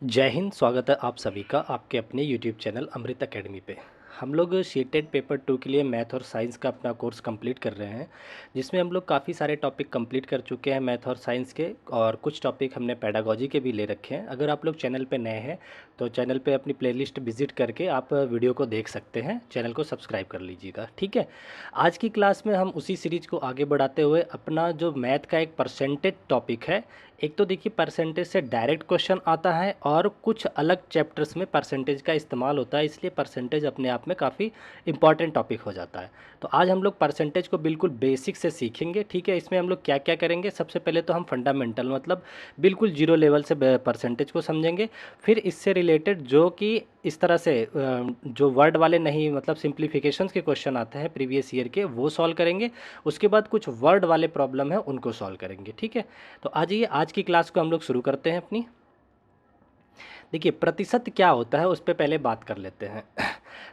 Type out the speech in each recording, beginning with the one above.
जय हिंद। स्वागत है आप सभी का आपके अपने यूट्यूब चैनल अमृत एकेडमी पे। हम लोग शीटेड पेपर 2 के लिए मैथ और साइंस का अपना कोर्स कंप्लीट कर रहे हैं, जिसमें हम लोग काफ़ी सारे टॉपिक कंप्लीट कर चुके हैं मैथ और साइंस के, और कुछ टॉपिक हमने पेडागोजी के भी ले रखे हैं। अगर आप लोग चैनल पे नए हैं तो चैनल पे अपनी प्लेलिस्ट विजिट करके आप वीडियो को देख सकते हैं, चैनल को सब्सक्राइब कर लीजिएगा। ठीक है, आज की क्लास में हम उसी सीरीज को आगे बढ़ाते हुए अपना जो मैथ का एक परसेंटेज टॉपिक है, एक तो देखिए परसेंटेज से डायरेक्ट क्वेश्चन आता है और कुछ अलग चैप्टर्स में परसेंटेज का इस्तेमाल होता है, इसलिए परसेंटेज अपने आप में काफ़ी इंपॉर्टेंट टॉपिक हो जाता है। तो आज हम लोग परसेंटेज को बिल्कुल बेसिक से सीखेंगे। ठीक है, इसमें हम लोग क्या क्या करेंगे, सबसे पहले तो हम फंडामेंटल मतलब बिल्कुल जीरो लेवल से परसेंटेज को समझेंगे। फिर इससे रिलेटेड जो कि इस तरह से जो वर्ड वाले नहीं मतलब सिंप्लीफिकेशंस के क्वेश्चन आते हैं प्रीवियस ईयर के, वो सॉल्व करेंगे। उसके बाद कुछ वर्ड वाले प्रॉब्लम है उनको सॉल्व करेंगे। ठीक है, तो आज की क्लास को हम लोग शुरू करते हैं अपनी। देखिए प्रतिशत क्या होता है उस पर पहले बात कर लेते हैं।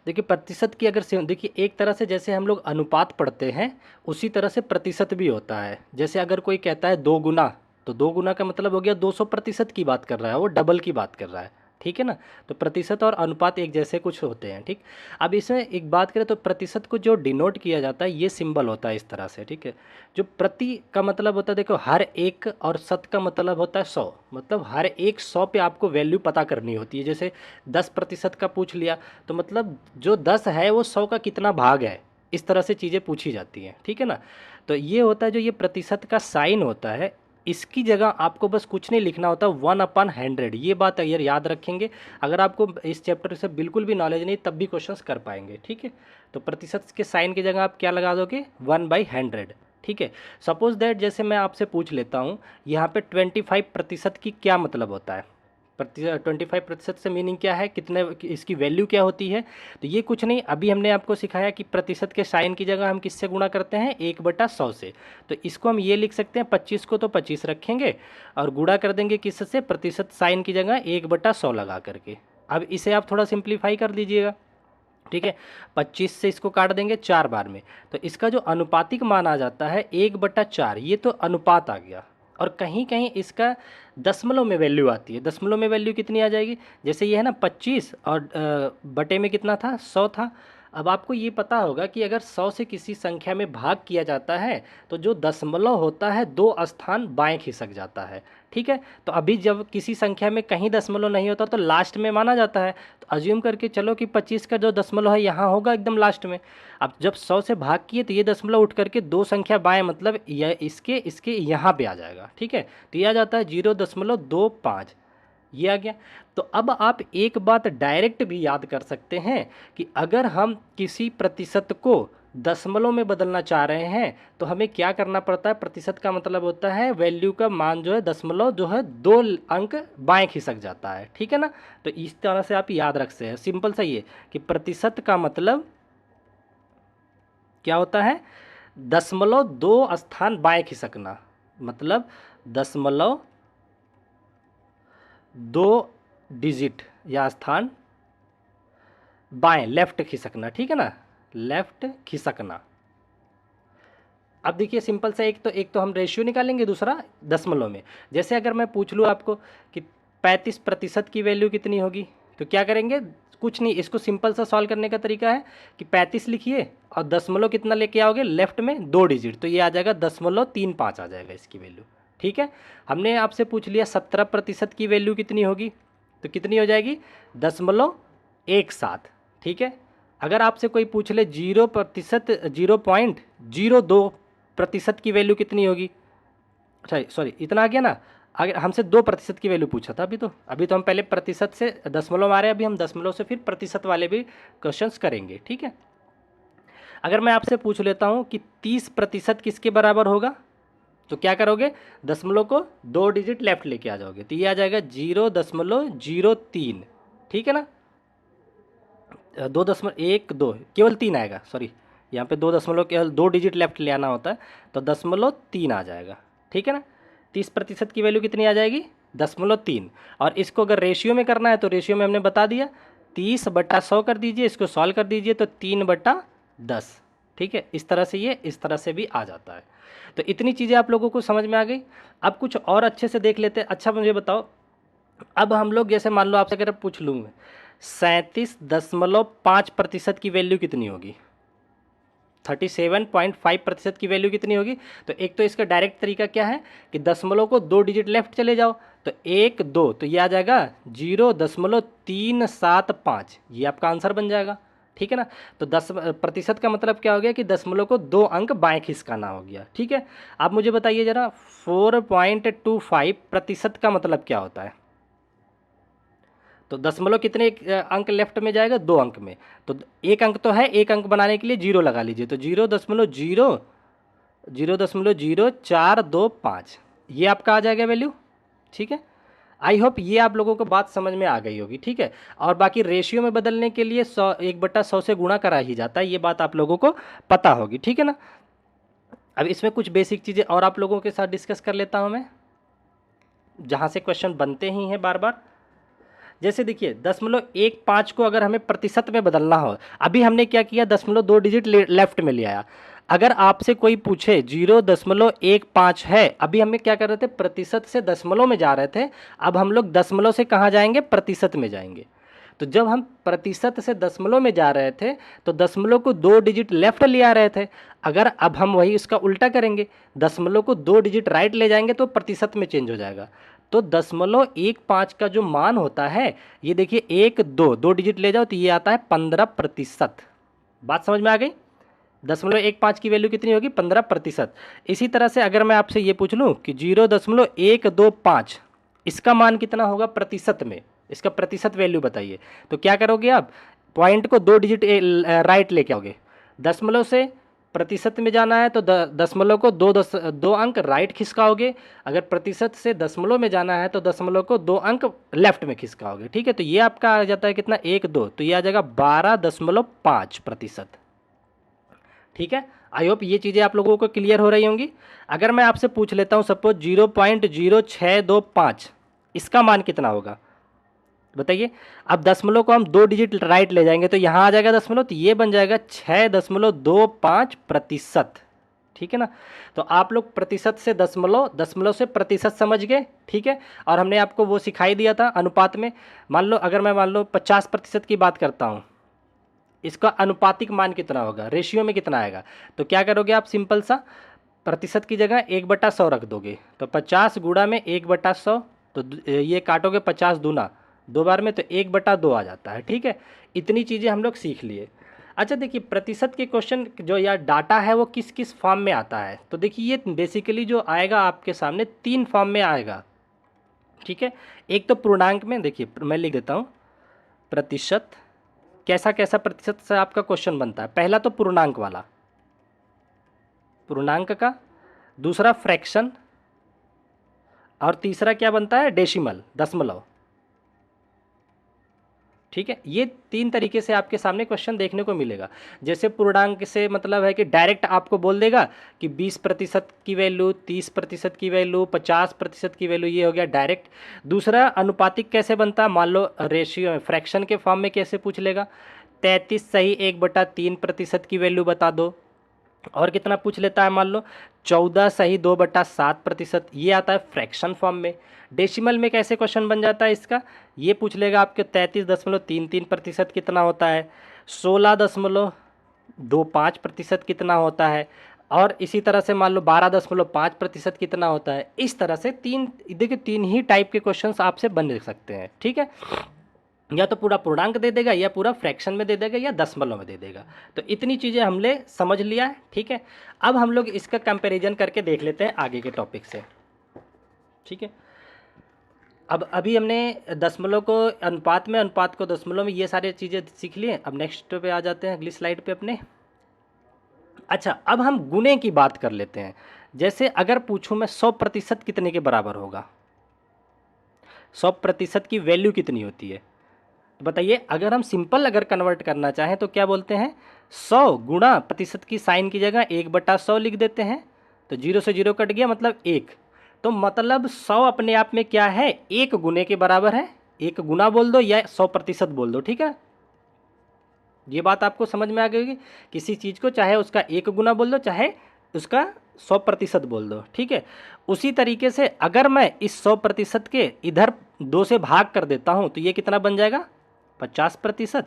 देखिए प्रतिशत की अगर देखिए एक तरह से जैसे हम लोग अनुपात पढ़ते हैं उसी तरह से प्रतिशत भी होता है। जैसे अगर कोई कहता है 2 गुना, तो 2 गुना का मतलब हो गया 200% की बात कर रहा है, वो डबल की बात कर रहा है। ठीक है ना, तो प्रतिशत और अनुपात एक जैसे कुछ होते हैं। ठीक, अब इसमें एक बात करें तो प्रतिशत को जो डिनोट किया जाता है ये सिंबल होता है इस तरह से। ठीक है, जो प्रति का मतलब होता है, देखो हर एक, और शत का मतलब होता है 100, मतलब हर एक 100 पे आपको वैल्यू पता करनी होती है। जैसे 10% का पूछ लिया तो मतलब जो 10 है वो 100 का कितना भाग है, इस तरह से चीज़ें पूछी जाती हैं। ठीक है ना, तो ये होता है जो ये प्रतिशत का साइन होता है, इसकी जगह आपको बस कुछ नहीं लिखना होता, 1/100। ये बात अगर याद रखेंगे, अगर आपको इस चैप्टर से बिल्कुल भी नॉलेज नहीं तब भी क्वेश्चंस कर पाएंगे। ठीक है, तो प्रतिशत के साइन की जगह आप क्या लगा दोगे, 1/100। ठीक है, सपोज दैट जैसे मैं आपसे पूछ लेता हूँ यहाँ पे 25% की क्या मतलब होता है। 25% से मीनिंग क्या है, कितने इसकी वैल्यू क्या होती है। तो ये कुछ नहीं, अभी हमने आपको सिखाया कि प्रतिशत के साइन की जगह हम किससे गुणा करते हैं, 1/100 से। तो इसको हम ये लिख सकते हैं 25 को तो 25 रखेंगे और गुणा कर देंगे किससे, प्रतिशत साइन की जगह 1/100 लगा करके। अब इसे आप थोड़ा सिंप्लीफाई कर दीजिएगा। ठीक है, 25 से इसको काट देंगे 4 बार में, तो इसका जो अनुपातिक मान आ जाता है 1/4। ये तो अनुपात आ गया, और कहीं कहीं इसका दशमलव में वैल्यू आती है। दशमलव में वैल्यू कितनी आ जाएगी, जैसे ये है ना 25 और बटे में कितना था, 100 था। अब आपको ये पता होगा कि अगर 100 से किसी संख्या में भाग किया जाता है तो जो दशमलव होता है 2 स्थान बाएं खिसक जाता है। ठीक है, तो अभी जब किसी संख्या में कहीं दशमलव नहीं होता तो लास्ट में माना जाता है। तो अज्यूम करके चलो कि 25 का जो दशमलव है यहाँ होगा एकदम लास्ट में। अब जब 100 से भाग किए तो ये दशमलव उठ करके 2 संख्या बाएं मतलब यह इसके यहाँ पे आ जाएगा। ठीक है, तो यह आ जाता है 0.25, ये आ गया। तो अब आप एक बात डायरेक्ट भी याद कर सकते हैं कि अगर हम किसी प्रतिशत को दशमलव में बदलना चाह रहे हैं तो हमें क्या करना पड़ता है, प्रतिशत का मतलब होता है वैल्यू का मान जो है दशमलव जो है 2 अंक बाएं खिसक जाता है। ठीक है ना, तो इस तरह से आप याद रख सकते हैं। सिंपल सा ये कि प्रतिशत का मतलब क्या होता है, दशमलव 2 स्थान बाएं खिसकना, मतलब दशमलव 2 डिजिट या स्थान बाएं लेफ्ट खिसकना। ठीक है ना, लेफ्ट खिसकना। अब देखिए सिंपल सा, एक तो हम रेशियो निकालेंगे, दूसरा दशमलव में। जैसे अगर मैं पूछ लूँ आपको कि 35% की वैल्यू कितनी होगी, तो क्या करेंगे, कुछ नहीं, इसको सिंपल सा सॉल्व करने का तरीका है कि 35 लिखिए और दशमलव कितना लेके आओगे लेफ्ट में 2 डिजिट, तो ये आ जाएगा 0.35 आ जाएगा इसकी वैल्यू। ठीक है, हमने आपसे पूछ लिया 17% की वैल्यू कितनी होगी, तो कितनी हो जाएगी, 0.17। ठीक है, अगर आपसे कोई पूछ ले 0.02% की वैल्यू कितनी होगी, अच्छा सॉरी इतना आ गया ना, अगर हमसे 2% की वैल्यू पूछा था अभी तो हम पहले प्रतिशत से दशमलव आ रहे हैं, अभी हम दशमलव से फिर प्रतिशत वाले भी क्वेश्चंस करेंगे। ठीक है, अगर मैं आपसे पूछ लेता हूँ कि 30% किसके बराबर होगा, तो क्या करोगे, दशमलव को 2 डिजिट लेफ्ट लेके आ जाओगे, तो ये आ जाएगा 0.03। ठीक है ना, 2.12 केवल 3 आएगा, सॉरी यहाँ पे 2 केवल 2 डिजिट लेफ्ट ले आना होता है, तो 0.3 आ जाएगा। ठीक है ना, 30% की वैल्यू कितनी आ जाएगी, 0.3। और इसको अगर रेशियो में करना है तो रेशियो में हमने बता दिया 30/100 कर दीजिए, इसको सॉल्व कर दीजिए तो 3/10। ठीक है, इस तरह से ये इस तरह से भी आ जाता है। तो इतनी चीज़ें आप लोगों को समझ में आ गई। अब कुछ और अच्छे से देख लेते हैं। अच्छा मुझे बताओ, अब हम लोग जैसे मान लो आपसे अगर पूछ लूँ 37.5% की वैल्यू कितनी होगी, 37.5% की वैल्यू कितनी होगी। तो एक तो इसका डायरेक्ट तरीका क्या है कि दशमलव को 2 डिजिट लेफ्ट चले जाओ, तो 1 2, तो ये आ जाएगा 0.375, ये आपका आंसर बन जाएगा। ठीक है ना। तो 10% का मतलब क्या हो गया कि दशमलव को 2 अंक बाएं खिसकाना हो गया। ठीक है। आप मुझे बताइए जरा 4.25% का मतलब क्या होता है। तो दशमलव कितने अंक लेफ्ट में जाएगा, 2 अंक में। तो एक अंक तो है, एक अंक बनाने के लिए 0 लगा लीजिए, तो 0.0425 ये आपका आ जाएगा वैल्यू। ठीक है। आई होप ये आप लोगों को बात समझ में आ गई होगी। ठीक है। और बाकी रेशियो में बदलने के लिए 1/100 से गुणा करा ही जाता है, ये बात आप लोगों को पता होगी। ठीक है ना। अब इसमें कुछ बेसिक चीज़ें और आप लोगों के साथ डिस्कस कर लेता हूँ मैं, जहाँ से क्वेश्चन बनते ही हैं बार बार। जैसे देखिए 0.15 को अगर हमें प्रतिशत में बदलना हो, अभी हमने क्या किया, 0.2 डिजिट लेफ्ट में ले आया। अगर आपसे कोई पूछे 0.15 है, अभी हमें क्या कर रहे थे, प्रतिशत से दशमलव में जा रहे थे, अब हम लोग दशमलव से कहाँ जाएंगे, प्रतिशत में जाएंगे। तो जब हम प्रतिशत से दशमलव में जा रहे थे तो दशमलव को 2 डिजिट लेफ्ट ले आ रहे थे। अगर अब हम वही इसका उल्टा करेंगे, दशमलव को 2 डिजिट राइट ले जाएंगे तो प्रतिशत में चेंज हो जाएगा। तो 0.15 का जो मान होता है, ये देखिए 1 2 2 डिजिट ले जाओ तो ये आता है 15%। बात समझ में आ गई। 0.15 की वैल्यू कितनी होगी, 15%। इसी तरह से अगर मैं आपसे ये पूछ लूँ कि 0.125 इसका मान कितना होगा प्रतिशत में, इसका प्रतिशत वैल्यू बताइए। तो क्या करोगे आप, पॉइंट को 2 डिजिट राइट लेके आओगे, दशमलव से प्रतिशत में जाना है तो दशमलव को 2 अंक राइट खिसकाओगे, अगर प्रतिशत से दशमलव में जाना है तो दशमलव को 2 अंक लेफ्ट में खिसकाओगे। ठीक है। तो ये आपका आ जाता है कितना, 1 2, तो ये आ जाएगा 12.5%। ठीक है। आई होप ये चीज़ें आप लोगों को क्लियर हो रही होंगी। अगर मैं आपसे पूछ लेता हूँ सपोज 0.0625 इसका मान कितना होगा बताइए। अब दशमलव को हम 2 डिजिट राइट ले जाएंगे तो यहाँ आ जाएगा दशमलव, तो ये बन जाएगा 6.25%। ठीक है ना। तो आप लोग प्रतिशत से दशमलव, दशमलव से प्रतिशत समझ गए। ठीक है। और हमने आपको वो सिखाई दिया था अनुपात में। मान लो अगर मैं मान लो 50% की बात करता हूँ, इसका अनुपातिक मान कितना होगा, रेशियो में कितना आएगा। तो क्या करोगे आप, सिंपल सा प्रतिशत की जगह 1/100 रख दोगे, तो 50 गुणा में 1/100, तो ये काटोगे 50 दूना 2 बार में, तो 1/2 आ जाता है। ठीक है। इतनी चीज़ें हम लोग सीख लिए। अच्छा देखिए प्रतिशत के क्वेश्चन जो या डाटा है वो किस किस फॉर्म में आता है, तो देखिए ये बेसिकली जो आएगा आपके सामने 3 फॉर्म में आएगा। ठीक है। एक तो पूर्णांक में, देखिए मैं लिख देता हूँ प्रतिशत, कैसा कैसा प्रतिशत से आपका क्वेश्चन बनता है। पहला तो पूर्णांक वाला, पूर्णांक का, दूसरा फ्रैक्शन, और तीसरा क्या बनता है, डेसिमल, दशमलव। ठीक है। ये 3 तरीके से आपके सामने क्वेश्चन देखने को मिलेगा। जैसे पूर्णांक से मतलब है कि डायरेक्ट आपको बोल देगा कि 20% की वैल्यू, 30% की वैल्यू, 50% की वैल्यू, ये हो गया डायरेक्ट। दूसरा अनुपातिक कैसे बनता है, मान लो रेशियो फ्रैक्शन के फॉर्म में कैसे पूछ लेगा, 33 सही 1/3% की वैल्यू बता दो। और कितना पूछ लेता है, मान लो 14 सही 2/7%, ये आता है फ्रैक्शन फॉर्म में। डेसिमल में कैसे क्वेश्चन बन जाता है इसका, ये पूछ लेगा आपके 33.33% कितना होता है, 16.25% कितना होता है, और इसी तरह से मान लो 12.5% कितना होता है। इस तरह से देखिए 3 ही टाइप के क्वेश्चंस आपसे बन सकते हैं। ठीक है। या तो पूरा पूर्णांक दे देगा, या पूरा फ्रैक्शन में दे देगा, या दशमलव में दे देगा। तो इतनी चीज़ें हमने समझ लिया है। ठीक है। अब हम लोग इसका कंपैरिजन करके देख लेते हैं आगे के टॉपिक से। ठीक है। अब अभी हमने दशमलव को अनुपात में, अनुपात को दशमलव में, ये सारी चीज़ें सीख लिए। अब नेक्स्ट पे आ जाते हैं, अगली स्लाइड पे अपने। अच्छा अब हम गुणे की बात कर लेते हैं। जैसे अगर पूछूं मैं 100% कितने के बराबर होगा, 100% की वैल्यू कितनी होती है, तो बताइए। अगर हम सिंपल अगर कन्वर्ट करना चाहें तो क्या बोलते हैं, 100 गुणा प्रतिशत की साइन की जगह 1/100 लिख देते हैं, तो 0 से 0 कट गया, मतलब 1। तो मतलब 100 अपने आप में क्या है, 1 गुने के बराबर है। 1 गुना बोल दो या 100% बोल दो। ठीक है। ये बात आपको समझ में आ गई होगी। किसी चीज़ को चाहे उसका 1 गुना बोल दो, चाहे उसका 100% बोल दो, ठीक है। उसी तरीके से अगर मैं इस 100% के इधर 2 से भाग कर देता हूँ तो ये कितना बन जाएगा, 50%।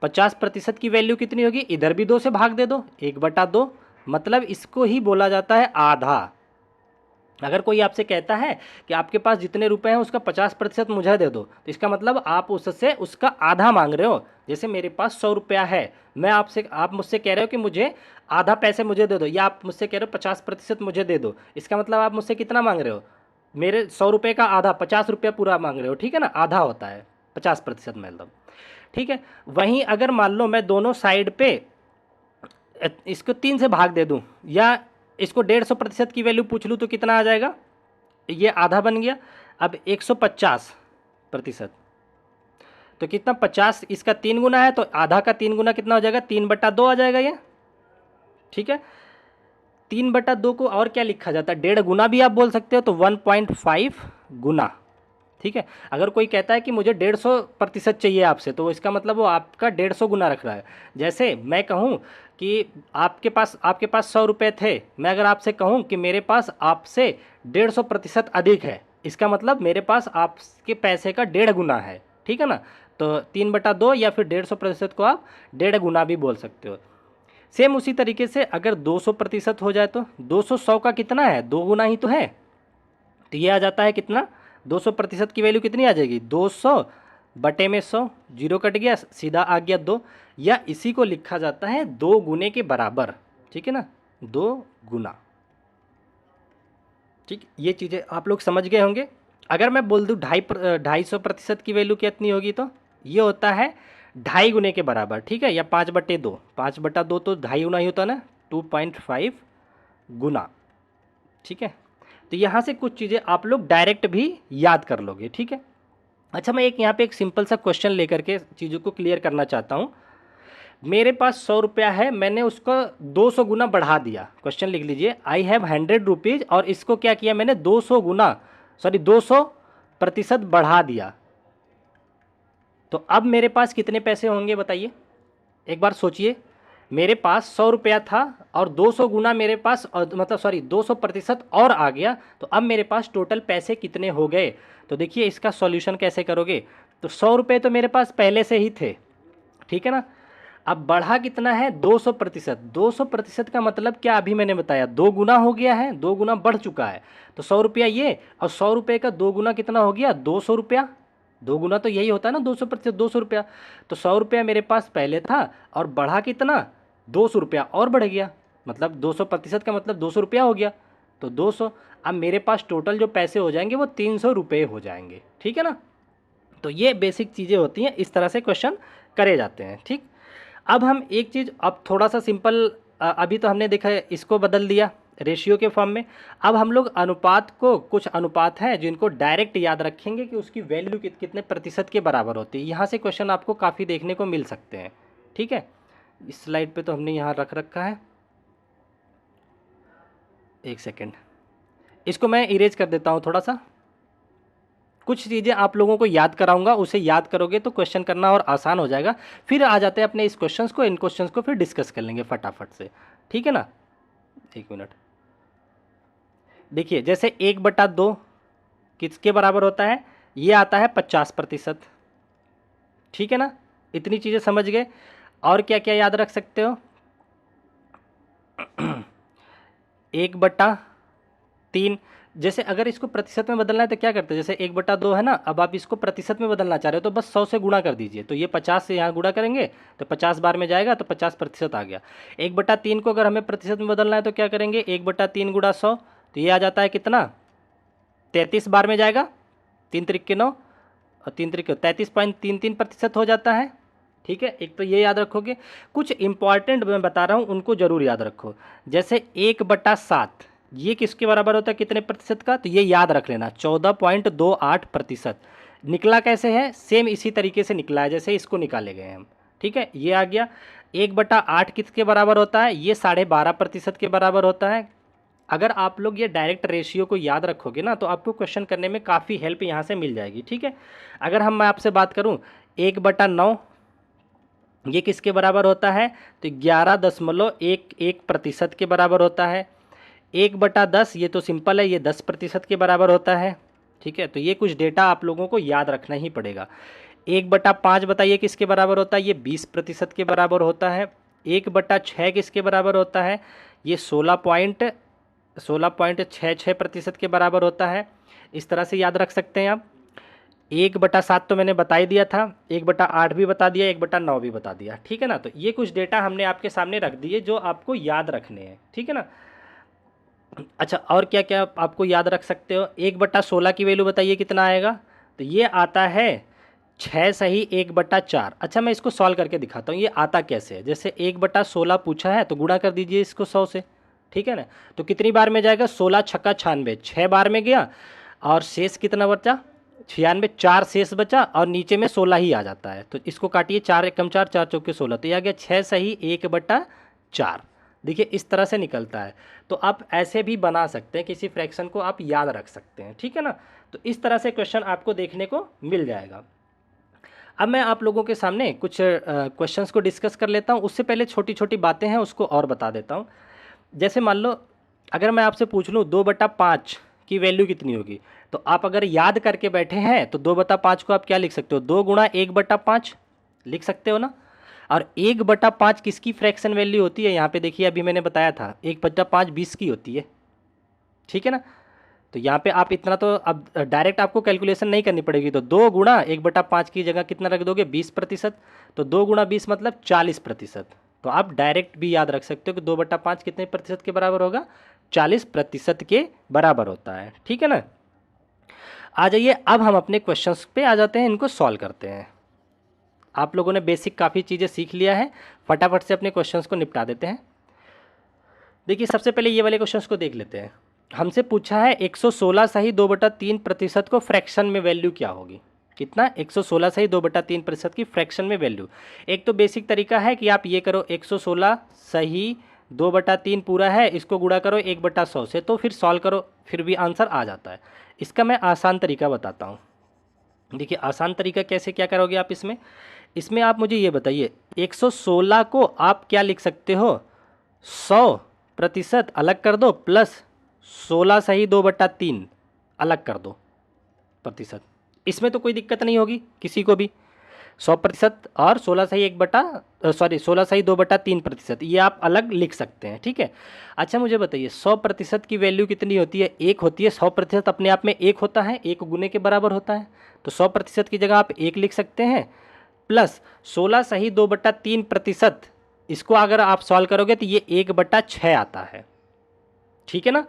50% की वैल्यू कितनी होगी, इधर भी 2 से भाग दे दो, 1/2, मतलब इसको ही बोला जाता है आधा। अगर कोई आपसे कहता है कि आपके पास जितने रुपए हैं उसका 50% मुझे दे दो, तो इसका मतलब आप उससे उसका आधा मांग रहे हो। जैसे मेरे पास 100 रुपया है, आप मुझसे कह रहे हो कि मुझे आधा पैसे मुझे दे दो, या आप मुझसे कह रहे हो 50% मुझे दे दो, इसका मतलब आप मुझसे कितना मांग रहे हो, मेरे 100 रुपये का आधा, 50 रुपया पूरा मांग रहे हो, ठीक है ना, आधा होता है 50% मतलब, ठीक है। वहीं अगर मान लो मैं दोनों साइड पे इसको 3 से भाग दे दूं, या इसको 150% की वैल्यू पूछ लूँ तो कितना आ जाएगा, ये आधा बन गया। अब 150%, तो कितना, 50, इसका 3 गुना है तो आधा का 3 गुना कितना हो जाएगा, 3/2 आ जाएगा ये, ठीक है। 3/2 को और क्या लिखा जाता है, 1.5 गुना भी आप बोल सकते हो, तो 1.5 गुना, ठीक है। अगर कोई कहता है कि मुझे 150% चाहिए आपसे, तो इसका मतलब वो आपका 150 गुना रख रहा है। जैसे मैं कहूँ कि आपके पास 100 रुपये थे, मैं अगर आपसे कहूँ कि मेरे पास आपसे 150% अधिक है, इसका मतलब मेरे पास आपके पैसे का 1.5 गुना है, ठीक है ना। तो 3/2 या फिर 150% को आप 1.5 गुना भी बोल सकते हो। सेम उसी तरीके से अगर 200% हो जाए तो 200 100 का कितना है, 2 गुना ही तो है, तो ये आ जाता है कितना, 200% की वैल्यू कितनी आ जाएगी, 200/100, जीरो कट गया, सीधा आ गया 2, या इसी को लिखा जाता है 2 गुने के बराबर, ठीक है ना, 2 गुना, ठीक। ये चीज़ें आप लोग समझ गए होंगे। अगर मैं बोल दूँ 250% की वैल्यू कितनी होगी, तो ये होता है 2.5 गुने के बराबर, ठीक है, या 5/2, 5/2 तो 2.5 गुना ही होता है ना, 2.5 गुना, ठीक है। तो यहाँ से कुछ चीज़ें आप लोग डायरेक्ट भी याद कर लोगे, ठीक है। अच्छा, मैं यहाँ पे एक सिंपल सा क्वेश्चन लेकर के चीज़ों को क्लियर करना चाहता हूँ। मेरे पास 100 रुपया है, मैंने उसको 200 गुना बढ़ा दिया, क्वेश्चन लिख लीजिए, आई हैव 100 रुपीज़, और इसको क्या किया मैंने, 200% बढ़ा दिया, तो अब मेरे पास कितने पैसे होंगे बताइए, एक बार सोचिए। मेरे पास 100 रुपया था और 200 गुना मेरे पास, मतलब सॉरी 200% और आ गया, तो अब मेरे पास टोटल पैसे कितने हो गए। तो देखिए इसका सॉल्यूशन कैसे करोगे, तो 100 रुपये तो मेरे पास पहले से ही थे, ठीक है ना। अब बढ़ा कितना है, 200%, 200% का मतलब क्या, अभी मैंने बताया 2 गुना हो गया है, 2 गुना बढ़ चुका है, तो 100 रुपया ये, और 100 रुपये का 2 गुना कितना हो गया, 200 रुपया, 2 गुना तो यही होता है ना, 200%, 200 रुपया। तो 100 रुपया मेरे पास पहले था और बढ़ा कितना, 200 रुपया और बढ़ गया, मतलब 200% का मतलब 200 रुपया हो गया, तो 200। अब मेरे पास टोटल जो पैसे हो जाएंगे वो 300 रुपये हो जाएंगे, ठीक है ना। तो ये बेसिक चीज़ें होती हैं, इस तरह से क्वेश्चन करे जाते हैं, ठीक। अब हम एक चीज़, अब थोड़ा सा सिंपल, अभी तो हमने देखा है इसको बदल दिया रेशियो के फॉर्म में। अब हम लोग अनुपात को, कुछ अनुपात हैं जिनको डायरेक्ट याद रखेंगे कि उसकी वैल्यू कितने प्रतिशत के बराबर होती है। यहाँ से क्वेश्चन आपको काफ़ी देखने को मिल सकते हैं, ठीक है। इस स्लाइड पे तो हमने यहाँ रख रखा है, एक सेकेंड, इसको मैं इरेज कर देता हूँ थोड़ा सा। कुछ चीज़ें आप लोगों को याद कराऊंगा, उसे याद करोगे तो क्वेश्चन करना और आसान हो जाएगा। फिर आ जाते हैं अपने इस क्वेश्चंस को, इन क्वेश्चंस को फिर डिस्कस कर लेंगे फटाफट से, ठीक है ना। एक मिनट, देखिए जैसे 1/2 किसके बराबर होता है, ये आता है 50%, ठीक है ना। इतनी चीज़ें समझ गए, और क्या क्या याद रख सकते हो, 1/3, जैसे अगर इसको प्रतिशत में बदलना है तो क्या करते हैं, जैसे 1/2 है ना, अब आप इसको प्रतिशत में बदलना चाह रहे हो तो बस 100 से गुणा कर दीजिए, तो ये 50 से यहाँ गुणा करेंगे तो 50 बार में जाएगा, तो 50% आ गया। 1/3 को अगर हमें प्रतिशत में बदलना है तो क्या करेंगे, 1/3 गुणा 100, तो ये आ जाता है कितना, 33 बार में जाएगा, 3 त्रिक के 9 और 3 त्रिक 33.33% हो जाता है, ठीक है। एक तो ये याद रखोगे। कुछ इंपॉर्टेंट मैं बता रहा हूँ उनको जरूर याद रखो, जैसे 1/7 ये किसके बराबर होता है, कितने प्रतिशत का, तो ये याद रख लेना, 14.28%। निकला कैसे है, सेम इसी तरीके से निकला है जैसे इसको निकाले गए हम, ठीक है। ये आ गया 1/8 किसके बराबर होता है, ये 12.5% के बराबर होता है। अगर आप लोग ये डायरेक्ट रेशियो को याद रखोगे ना तो आपको क्वेश्चन करने में काफ़ी हेल्प यहाँ से मिल जाएगी, ठीक है। अगर मैं आपसे बात करूँ 1/9, ये किसके बराबर होता है? तो 11.11% के बराबर होता है। 1/10 ये तो सिंपल है, ये 10% के बराबर होता है। ठीक है, तो ये कुछ डेटा आप लोगों को याद रखना ही पड़ेगा। 1/5 बताइए किसके बराबर होता है? ये 20% के बराबर होता है। 1/6 किसके बराबर होता है? ये 16.66% के बराबर होता है। इस तरह से याद रख सकते हैं आप। 1/7 तो मैंने बता ही दिया था, 1/8 भी बता दिया, 1/9 भी बता दिया। ठीक है ना, तो ये कुछ डेटा हमने आपके सामने रख दिए जो आपको याद रखने हैं। ठीक है ना। अच्छा, और क्या क्या आपको याद रख सकते हो? 1/16 की वैल्यू बताइए कितना आएगा? तो ये आता है 6 सही 1/4। अच्छा, मैं इसको सॉल्व करके दिखाता हूँ ये आता कैसे है। जैसे 1/16 पूछा है तो गुणा कर दीजिए इसको 100 से। ठीक है ना, तो कितनी बार में जाएगा? 16 छक्का 96, 6 बार में गया। और शेष कितना बचा? 96, 4 शेष बचा और नीचे में 16 ही आ जाता है। तो इसको काटिए, 4 एकम 4, 4 चौके 16, तो ये आ गया 6 सही 1/4। देखिए इस तरह से निकलता है। तो आप ऐसे भी बना सकते हैं, किसी फ्रैक्शन को आप याद रख सकते हैं। ठीक है ना, तो इस तरह से क्वेश्चन आपको देखने को मिल जाएगा। अब मैं आप लोगों के सामने कुछ क्वेश्चंस को डिस्कस कर लेता हूँ। उससे पहले छोटी छोटी बातें हैं उसको और बता देता हूँ। जैसे मान लो अगर मैं आपसे पूछ लूँ 2/5 की वैल्यू कितनी होगी, तो आप अगर याद करके बैठे हैं तो 2/5 को आप क्या लिख सकते हो? 2 गुणा 1/5 लिख सकते हो ना। और 1/5 किसकी फ्रैक्शन वैल्यू होती है? यहाँ पे देखिए, अभी मैंने बताया था 1/5 20 की होती है। ठीक है ना, तो यहाँ पे आप इतना तो अब डायरेक्ट आपको कैलकुलेशन नहीं करनी पड़ेगी। तो 2 गुणा 1/5 की जगह कितना रख दोगे? 20%। तो 2 गुणा 20 मतलब 40%। तो आप डायरेक्ट भी याद रख सकते हो कि 2/5 कितने प्रतिशत के बराबर होगा? 40% के बराबर होता है। ठीक है ना। आ जाइए, अब हम अपने क्वेश्चंस पे आ जाते हैं, इनको सॉल्व करते हैं। आप लोगों ने बेसिक काफ़ी चीज़ें सीख लिया है, फटाफट से अपने क्वेश्चंस को निपटा देते हैं। देखिए सबसे पहले ये वाले क्वेश्चंस को देख लेते हैं। हमसे पूछा है 116 सही 2/3% को फ्रैक्शन में वैल्यू क्या होगी? कितना? 116 सही 2/3% की फ्रैक्शन में वैल्यू। एक तो बेसिक तरीका है कि आप ये करो, 116 सही 2/3 पूरा है, इसको गुणा करो 1/100 से, तो फिर सॉल्व करो, फिर भी आंसर आ जाता है। इसका मैं आसान तरीका बताता हूँ। देखिए आसान तरीका कैसे, क्या करोगे आप इसमें? इसमें आप मुझे ये बताइए, 116 को आप क्या लिख सकते हो? 100% अलग कर दो प्लस 16 सही 2/3 अलग कर दो प्रतिशत। इसमें तो कोई दिक्कत नहीं होगी किसी को भी। 100% और 16 सही 16 सही 2/3%, ये आप अलग लिख सकते हैं। ठीक है। अच्छा मुझे बताइए 100% की वैल्यू कितनी होती है? 1 होती है। 100% अपने आप में 1 होता है, 1 गुने के बराबर होता है। तो 100% की जगह आप 1 लिख सकते हैं, प्लस 16 सही 2/3%, इसको अगर आप सॉल्व करोगे तो ये 1/6 आता है। ठीक है ना,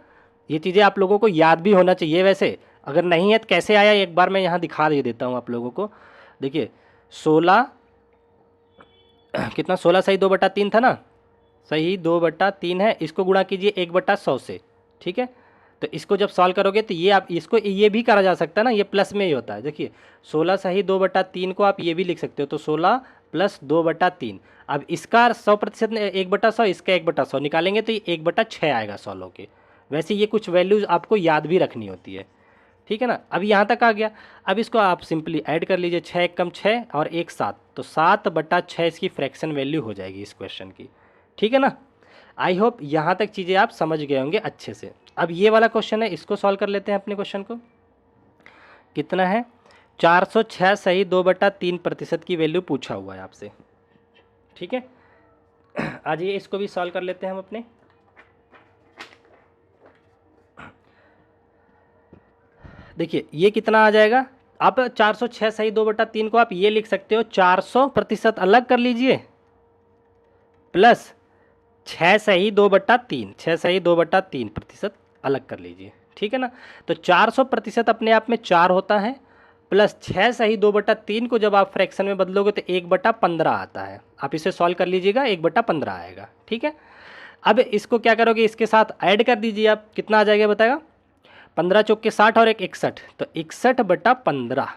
ये चीज़ें आप लोगों को याद भी होना चाहिए। वैसे अगर नहीं है तो कैसे आया, एक बार मैं यहाँ दिखा दे देता हूँ आप लोगों को। देखिए 16 कितना? 16 सही 2/3 था ना, सही 2/3 है, इसको गुणा कीजिए 1/100 से। ठीक है, तो इसको जब सॉल्व करोगे तो ये आप इसको ये भी करा जा सकता है ना, ये प्लस में ही होता है। देखिए 16 सही 2/3 को आप ये भी लिख सकते हो, तो 16 प्लस 2/3। अब इसका 100% 1/100, इसका 1/100 निकालेंगे तो ये 1/6 आएगा 100 के। वैसे ये कुछ वैल्यूज़ आपको याद भी रखनी होती है। ठीक है ना, अब यहाँ तक आ गया। अब इसको आप सिंपली ऐड कर लीजिए, 6 एकम 6 और 1 7, तो 7/6 इसकी फ्रैक्शन वैल्यू हो जाएगी इस क्वेश्चन की। ठीक है ना, आई होप यहाँ तक चीज़ें आप समझ गए होंगे अच्छे से। अब ये वाला क्वेश्चन है, इसको सॉल्व कर लेते हैं अपने क्वेश्चन को। कितना है? 406 सही 2/3% की वैल्यू पूछा हुआ है आपसे। ठीक है, आज ये इसको भी सॉल्व कर लेते हैं हम अपने। देखिए ये कितना आ जाएगा? आप 406 सही 2/3 को आप ये लिख सकते हो, 400% अलग कर लीजिए प्लस 6 सही 2/3, 6 सही 2/3% अलग कर लीजिए। ठीक है ना, तो 400% अपने आप में 4 होता है, प्लस 6 सही 2/3 को जब आप फ्रैक्शन में बदलोगे तो 1/15 आता है। आप इसे सॉल्व कर लीजिएगा, 1/15 आएगा। ठीक है, अब इसको क्या करोगे? इसके साथ ऐड कर दीजिए आप, कितना आ जाएगा बताएगा? 15 चौके 60 और 1 61, तो 61/15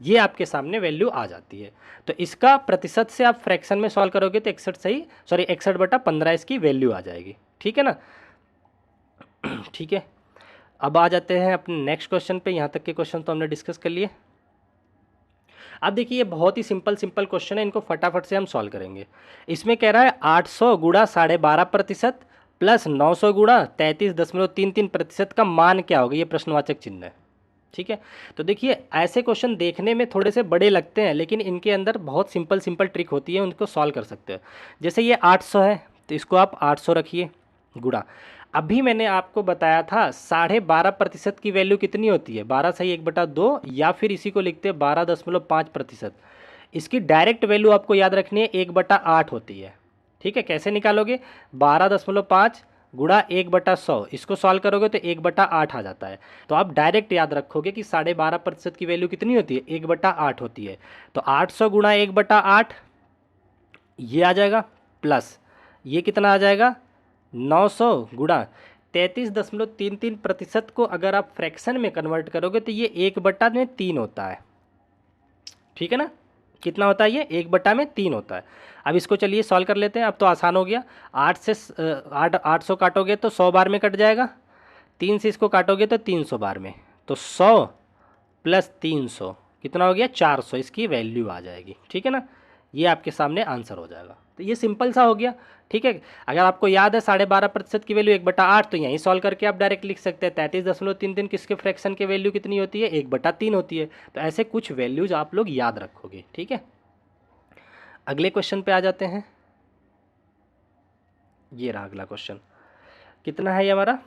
ये आपके सामने वैल्यू आ जाती है। तो इसका प्रतिशत से आप फ्रैक्शन में सॉल्व करोगे तो 61/15 इसकी वैल्यू आ जाएगी। ठीक है ना। ठीक है, अब आ जाते हैं अपने नेक्स्ट क्वेश्चन पे। यहाँ तक के क्वेश्चन तो हमने डिस्कस कर लिए। अब देखिए ये बहुत ही सिंपल सिंपल क्वेश्चन है, इनको फटाफट से हम सॉल्व करेंगे। इसमें कह रहा है 800 गुणा 12.5% प्लस 900 गुणा 33.33% का मान क्या होगा, ये प्रश्नवाचक चिन्ह है। ठीक है, तो देखिए ऐसे क्वेश्चन देखने में थोड़े से बड़े लगते हैं, लेकिन इनके अंदर बहुत सिंपल सिंपल ट्रिक होती है, उनको सॉल्व कर सकते हैं। जैसे ये 800 है तो इसको आप 800 रखिए गुणा, अभी मैंने आपको बताया था 12.5% की वैल्यू कितनी होती है, 12 सही 1/2, या फिर इसी को लिखते हैं 12.5%। इसकी डायरेक्ट वैल्यू आपको याद रखनी है 1/8 होती है। ठीक है, कैसे निकालोगे, 12.5 गुणा 1/100, इसको सॉल्व करोगे तो 1/8 आ जाता है। तो आप डायरेक्ट याद रखोगे कि 12.5% की वैल्यू कितनी होती है, 1/8 होती है। तो 800 गुणा 1/8 ये आ जाएगा, प्लस ये कितना आ जाएगा 900 गुणा 33.33% को अगर आप फ्रैक्शन में कन्वर्ट करोगे तो ये 1/3 होता है। ठीक है ना, कितना होता है ये 1/3 होता है। अब इसको चलिए सॉल्व कर लेते हैं, अब तो आसान हो गया। 800 काटोगे तो 100 बार में कट जाएगा, 3 से इसको काटोगे तो 300 बार में, तो 100 प्लस 300 कितना हो गया 400, इसकी वैल्यू आ जाएगी। ठीक है ना, ये आपके सामने आंसर हो जाएगा। तो ये सिंपल सा हो गया। ठीक है, अगर आपको याद है 12.5% की वैल्यू 1/8, तो यहीं सॉल्व करके आप डायरेक्ट लिख सकते हैं 33.33 किसके फ्रैक्शन की वैल्यू कितनी होती है, 1/3 होती है। तो ऐसे कुछ वैल्यूज आप लोग याद रखोगे। ठीक है, अगले क्वेश्चन पे आ जाते हैं। ये रहा अगला क्वेश्चन, कितना है ये हमारा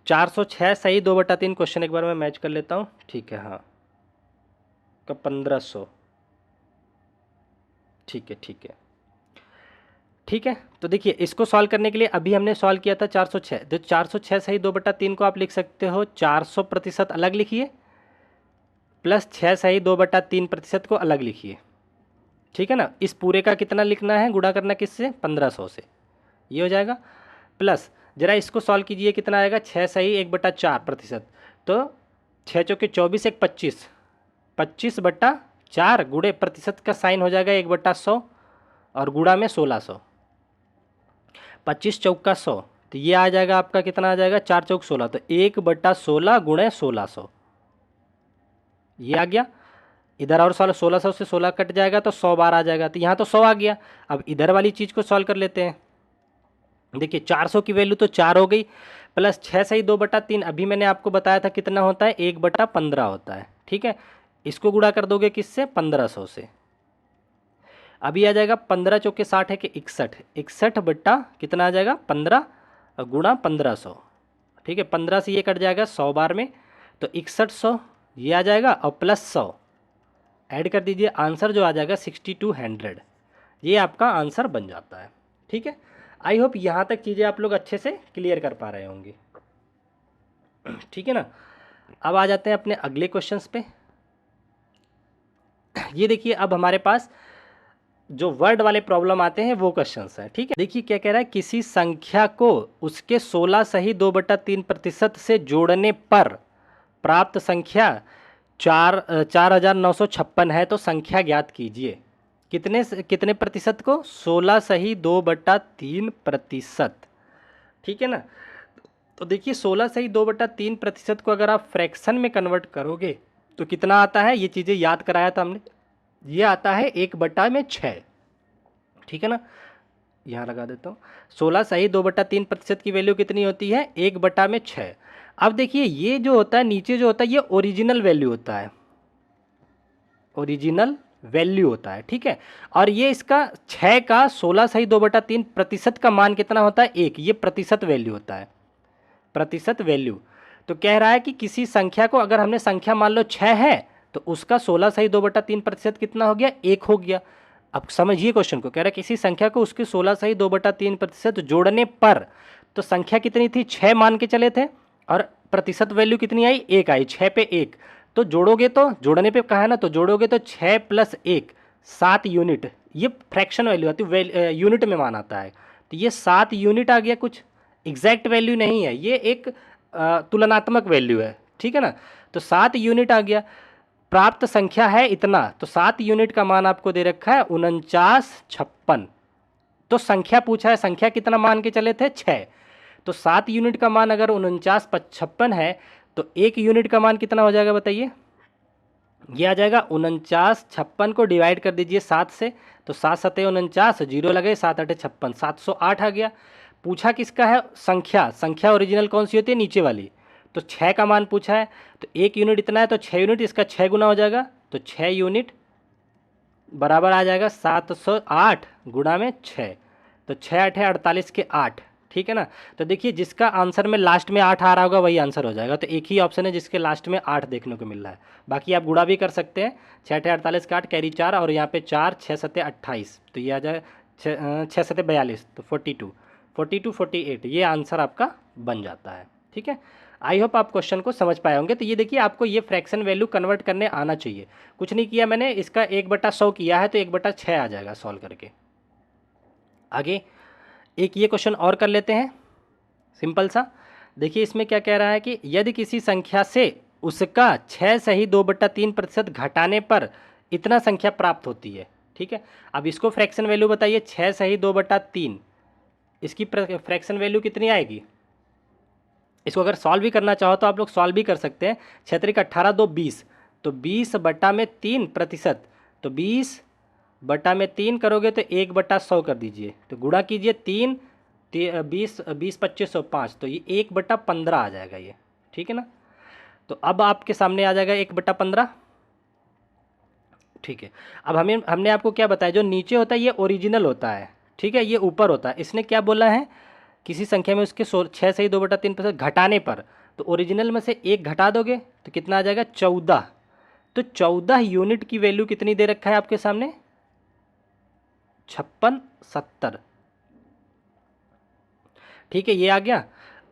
406 सही 2/3। क्वेश्चन एक बार मैं मैच कर लेता हूँ। ठीक है, हाँ का 1500। ठीक है ठीक है ठीक है, तो देखिए इसको सॉल्व करने के लिए अभी हमने सॉल्व किया था 406, तो 406 सही 2/3 को आप लिख सकते हो 400% अलग लिखिए, प्लस 6 सही 2/3% को अलग लिखिए। ठीक है ना, इस पूरे का कितना लिखना है, गुणा करना किससे, 1500 से, ये हो जाएगा। प्लस जरा इसको सॉल्व कीजिए, कितना आएगा 6 सही 1/4%, तो 6 चौके 24 एक 25, 25/4 गुणे प्रतिशत का साइन हो जाएगा 1/100 और गुणा में 1600, 25 चौका 100, तो ये आ जाएगा आपका कितना आ जाएगा 4 चौक 16, तो 1/16 गुणे 1600, ये आ गया। इधर और 1600 से 16 कट जाएगा तो 100 बार आ जाएगा, तो यहाँ तो 100 आ गया। अब इधर वाली चीज़ को सॉल्व कर लेते हैं। देखिए 400 की वैल्यू तो 4 हो गई, प्लस 6 सही 2/3, अभी मैंने आपको बताया था कितना होता है 1/15 होता है। ठीक है, इसको गुणा कर दोगे किससे, 1500 से, अभी आ जाएगा 15 चौके 60 है कि 61, 61 बट्टा कितना आ जाएगा 15 गुणा 1500। ठीक है, 15 से ये कट जाएगा 100 बार में, तो 6100 ये आ जाएगा और प्लस 100 ऐड कर दीजिए, आंसर जो आ जाएगा 6200, ये आपका आंसर बन जाता है। ठीक है, आई होप यहाँ तक चीज़ें आप लोग अच्छे से क्लियर कर पा रहे होंगे। ठीक है ना, अब आ जाते हैं अपने अगले क्वेश्चंस पे। ये देखिए अब हमारे पास जो वर्ड वाले प्रॉब्लम आते हैं वो क्वेश्चंस हैं। ठीक है, देखिए क्या कह रहा है, किसी संख्या को उसके 16 सही 2/3% से जोड़ने पर प्राप्त संख्या 4956 है, तो संख्या ज्ञात कीजिए। कितने प्रतिशत को, 16 सही 2/3%। ठीक है ना, तो देखिए 16 सही 2/3% को अगर आप फ्रैक्शन में कन्वर्ट करोगे तो कितना आता है, ये चीज़ें याद कराया था हमने, ये आता है 1/6। ठीक है ना, यहाँ लगा देता हूँ, 16 सही 2/3% की वैल्यू कितनी होती है, 1/6। अब देखिए ये जो होता है नीचे जो होता है ये ओरिजिनल वैल्यू होता है, ओरिजिनल वैल्यू होता है। ठीक है, और ये इसका 6 का 16 सही 2/3% का मान कितना होता है, 1, ये प्रतिशत वैल्यू होता है, प्रतिशत वैल्यू। तो कह रहा है कि किसी संख्या को अगर हमने संख्या मान लो 6 है तो उसका 16 सही 2/3% कितना हो गया, 1 हो गया। अब समझिए क्वेश्चन को, कह रहा है किसी संख्या को उसके 16 सही 2/3% जोड़ने पर, तो संख्या कितनी थी 6 मान के चले थे और प्रतिशत वैल्यू कितनी आई, 1 आई, 6 पे 1, तो जोड़ोगे तो जोड़ने पे कहा है ना, तो जोड़ोगे तो 6 + 1 7 यूनिट, ये फ्रैक्शन वैल्यू आती है, यूनिट में मान आता है, तो ये 7 यूनिट आ गया, कुछ एग्जैक्ट वैल्यू नहीं है, ये एक तुलनात्मक वैल्यू है। ठीक है ना, तो 7 यूनिट आ गया, प्राप्त संख्या है इतना, तो 7 यूनिट का मान आपको दे रखा है 4956, तो संख्या पूछा है, संख्या कितना मान के चले थे 6, तो 7 यूनिट का मान अगर 4956 है तो 1 यूनिट का मान कितना हो जाएगा बताइए, ये आ जाएगा 49, 56 को डिवाइड कर दीजिए 7 से, तो 7 सते 49, जीरो लगे, 7 आठे 56, 708 आ गया। पूछा किसका है? संख्या। संख्या ओरिजिनल कौन सी होती है? नीचे वाली। तो 6 का मान पूछा है, तो 1 यूनिट इतना है, तो 6 यूनिट, इसका 6 गुना हो जाएगा, तो 6 यूनिट बराबर आ जाएगा 708 गुणा में 6, तो 6 आठे 48 के 8, ठीक है ना। तो देखिए जिसका आंसर में लास्ट में 8 आ रहा होगा वही आंसर हो जाएगा। तो एक ही ऑप्शन है जिसके लास्ट में 8 देखने को मिल रहा है, बाकी आप गुणा भी कर सकते हैं। 6 आठे 48 का 8 कैरी 4, और यहाँ पे 4, 6 सते 28, तो ये आ जाए 6 सते 42, तो 42, 42, 48, ये आंसर आपका बन जाता है। ठीक है, आई होप आप क्वेश्चन को समझ पाए होंगे। तो ये देखिए आपको ये फ्रैक्शन वैल्यू कन्वर्ट करने आना चाहिए। कुछ नहीं किया मैंने, इसका 1/100 किया है, तो 1/6 आ जाएगा सॉल्व करके। आगे एक ये क्वेश्चन और कर लेते हैं, सिंपल सा। देखिए इसमें क्या कह रहा है कि यदि किसी संख्या से उसका 6 सही 2/3% घटाने पर इतना संख्या प्राप्त होती है। ठीक है, अब इसको फ्रैक्शन वैल्यू बताइए। 6 सही 2/3, इसकी फ्रैक्शन वैल्यू कितनी आएगी? इसको अगर सॉल्व भी करना चाहो तो आप लोग सॉल्व भी कर सकते हैं। 6 त्रिक 18, 2 20, तो 20/3%, तो 20/3 करोगे तो 1/100 कर दीजिए, तो गुणा कीजिए 3, 20, 20 25 5, तो ये 1/15 आ जाएगा ये। ठीक है ना, तो अब आपके सामने आ जाएगा 1/15। ठीक है, अब हमने आपको क्या बताया, जो नीचे होता है ये ओरिजिनल होता है, ठीक है, ये ऊपर होता है। इसने क्या बोला है, किसी संख्या में उसके 6 सही 2/3% घटाने पर, तो ओरिजिनल में से 1 घटा दोगे तो कितना आ जाएगा? 14। तो 14 यूनिट की वैल्यू कितनी दे रखा है आपके सामने? 5670। ठीक है, ये आ गया।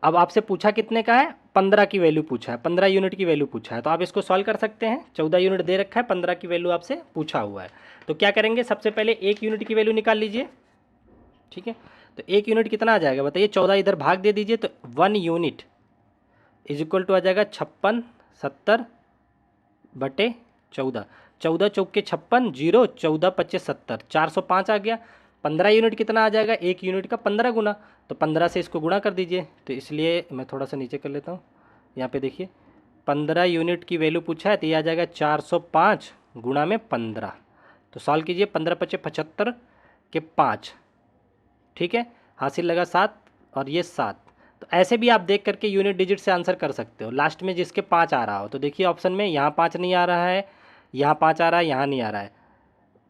अब आपसे पूछा कितने का है? 15 की वैल्यू पूछा है, 15 यूनिट की वैल्यू पूछा है, तो आप इसको सॉल्व कर सकते हैं। 14 यूनिट दे रखा है, 15 की वैल्यू आपसे पूछा हुआ है, तो क्या करेंगे, सबसे पहले 1 यूनिट की वैल्यू निकाल लीजिए। ठीक है, तो 1 यूनिट कितना आ जाएगा बताइए? 14 इधर भाग दे दीजिए, तो 1 यूनिट इज इक्वल टू आ जाएगा 5670/14। 14 चौके 56, 0, 14 25 70, 405 आ गया। 15 यूनिट कितना आ जाएगा? 1 यूनिट का 15 गुना, तो 15 से इसको गुणा कर दीजिए। तो इसलिए मैं थोड़ा सा नीचे कर लेता हूँ, यहाँ पे देखिए 15 यूनिट की वैल्यू पूछा है, तो ये आ जाएगा 405 गुणा में 15, तो सॉल्व कीजिए। 15 25 75 के 5, ठीक है, हासिल लगा 7, और ये 7। तो ऐसे भी आप देख करके यूनिट डिजिट से आंसर कर सकते हो, लास्ट में जिसके 5 आ रहा हो। तो देखिए ऑप्शन में यहाँ 5 नहीं आ रहा है, यहाँ 5 आ रहा है, यहाँ नहीं आ रहा है,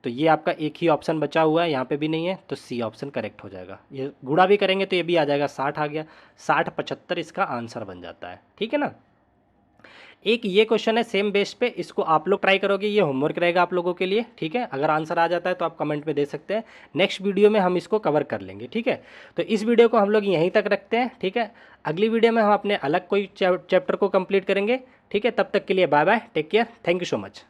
तो ये आपका एक ही ऑप्शन बचा हुआ है, यहाँ पे भी नहीं है, तो सी ऑप्शन करेक्ट हो जाएगा। ये गुणा भी करेंगे तो ये भी आ जाएगा, 60 आ गया, 60 75 इसका आंसर बन जाता है। ठीक है ना, एक ये क्वेश्चन है सेम बेस पे, इसको आप लोग ट्राई करोगे, ये होमवर्क रहेगा आप लोगों के लिए। ठीक है, अगर आंसर आ जाता है तो आप कमेंट में दे सकते हैं, नेक्स्ट वीडियो में हम इसको कवर कर लेंगे। ठीक है, तो इस वीडियो को हम लोग यहीं तक रखते हैं। ठीक है, अगली वीडियो में हम अपने अलग कोई चैप्टर को कंप्लीट करेंगे। ठीक है, तब तक के लिए bye bye, take care, thank you so much.